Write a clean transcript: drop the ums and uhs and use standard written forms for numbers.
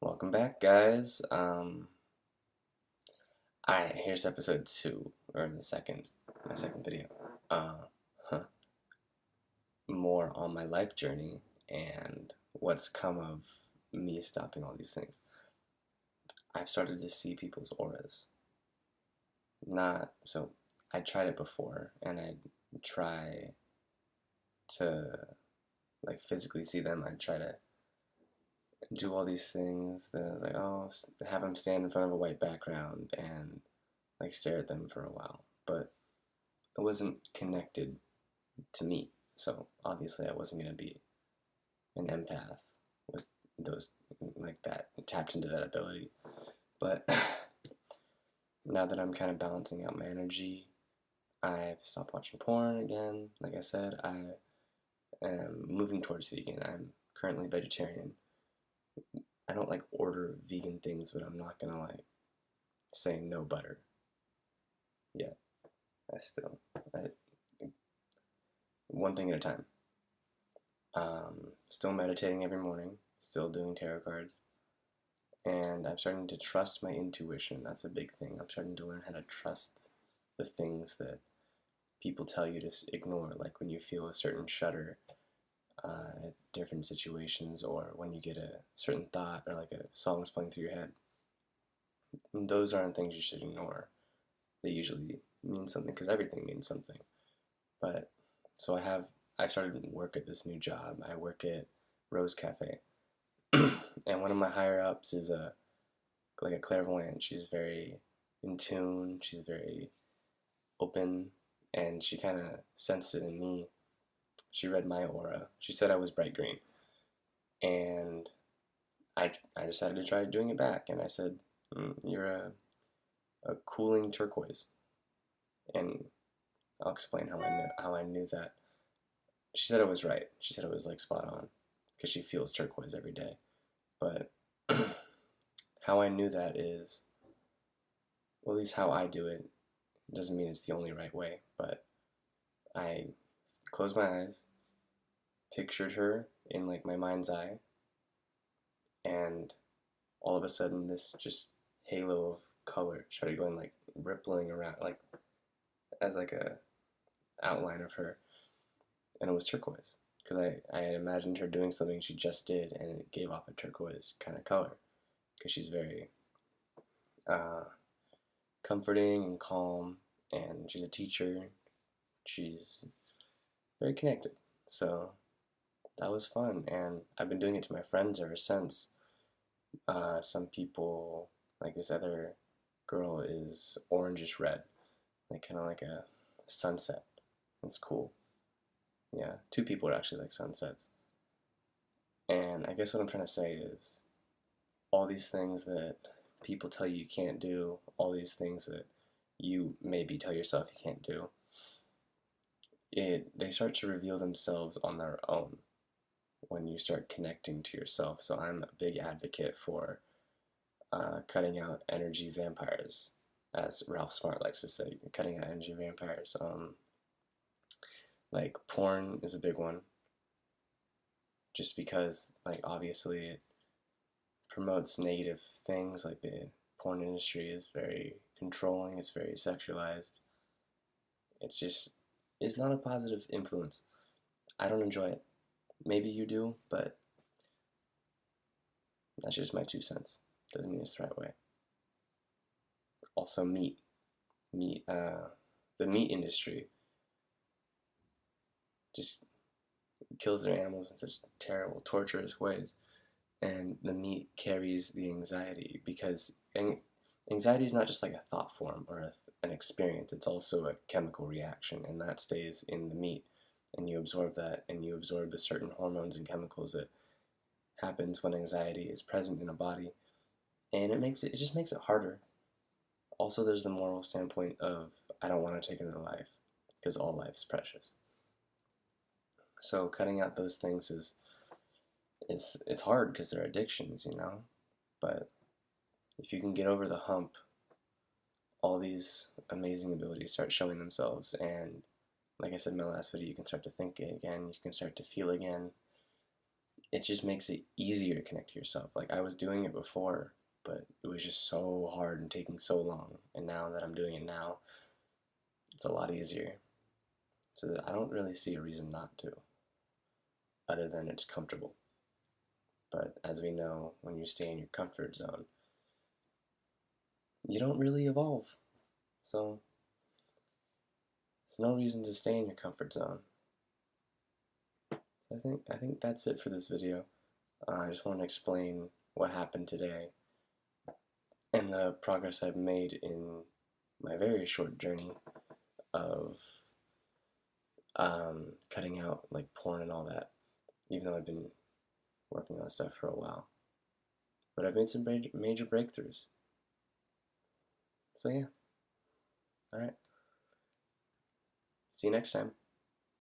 Welcome back, guys. Alright, here's episode 2, or my second video. Huh, More on my life journey and what's come of me stopping all these things. I've started to see people's auras. Not, so I tried it before, and I'd try to, like, physically see them. I'd try to do all these things. Then I was like, oh, have them stand in front of a white background and like stare at them for a while, but it wasn't connected to me. So obviously, I wasn't gonna be an empath with those like that tapped into that ability. But now that I'm kind of balancing out my energy, I've stopped watching porn again. Like I said, I am moving towards vegan. I'm currently vegetarian. I don't like order vegan things, but I'm not gonna like say no butter yet. I, one thing at a time. Still meditating every morning, still doing tarot cards, and I'm starting to trust my intuition. That's a big thing. I'm starting to learn how to trust the things that people tell you to ignore, like when you feel a certain shudder at different situations, or when you get a certain thought, or like a song's playing through your head. Those aren't things you should ignore. They usually mean something because everything means something. But so I've started to work at this new job. I work at Rose Cafe, and one of my higher ups is a clairvoyant. She's very in tune. She's very open, and she kind of sensed it in me. She read my aura. She said I was bright green, and I decided to try doing it back. And I said, "You're a cooling turquoise," and I'll explain how I knew that. She said it was right. She said it was like spot on because she feels turquoise every day. But how I knew that is, well, at least how I do it, doesn't mean it's the only right way. But I closed my eyes, pictured her in like my mind's eye, and all of a sudden this just halo of color started going like rippling around, like as like a outline of her, and it was turquoise because I had imagined her doing something she just did, and it gave off a turquoise kind of color because she's very uh, comforting and calm, and she's a teacher. She's very connected. So that was fun, and I've been doing it to my friends ever since. Some people, like this other girl, is orangish red, like kind of like a sunset. It's cool. Yeah, two people are actually like sunsets. And I guess what I'm trying to say is all these things that people tell you you can't do, all these things that you maybe tell yourself you can't do, they start to reveal themselves on their own when you start connecting to yourself. So I'm a big advocate for cutting out energy vampires, as Ralph Smart likes to say, cutting out energy vampires. Like porn is a big one, just because like obviously it promotes negative things. Like the porn industry is very controlling. It's very sexualized. It's not a positive influence. I don't enjoy it. Maybe you do, but that's just my 2 cents. Doesn't mean it's the right way. Also, meat. The meat industry just kills their animals in such terrible, torturous ways, and the meat carries the anxiety because anxiety is not just like a thought form or an experience. It's also a chemical reaction, and that stays in the meat, and you absorb that, and you absorb the certain hormones and chemicals that happens when anxiety is present in a body, and it just makes it harder. Also, there's the moral standpoint of I don't want to take another life because all life is precious. So cutting out those things is it's hard because they're addictions, you know. But if you can get over the hump, all these amazing abilities start showing themselves, and like I said in my last video, you can start to think again, you can start to feel again, it just makes it easier to connect to yourself. Like I was doing it before, but it was just so hard and taking so long. And now that I'm doing it now, it's a lot easier. So I don't really see a reason not to, other than it's comfortable. But as we know, when you stay in your comfort zone, you don't really evolve. So there's no reason to stay in your comfort zone. So I think that's it for this video. I just want to explain what happened today and the progress I've made in my very short journey of cutting out like porn and all that, even though I've been working on stuff for a while. But I've made some major breakthroughs. So yeah, alright. See you next time.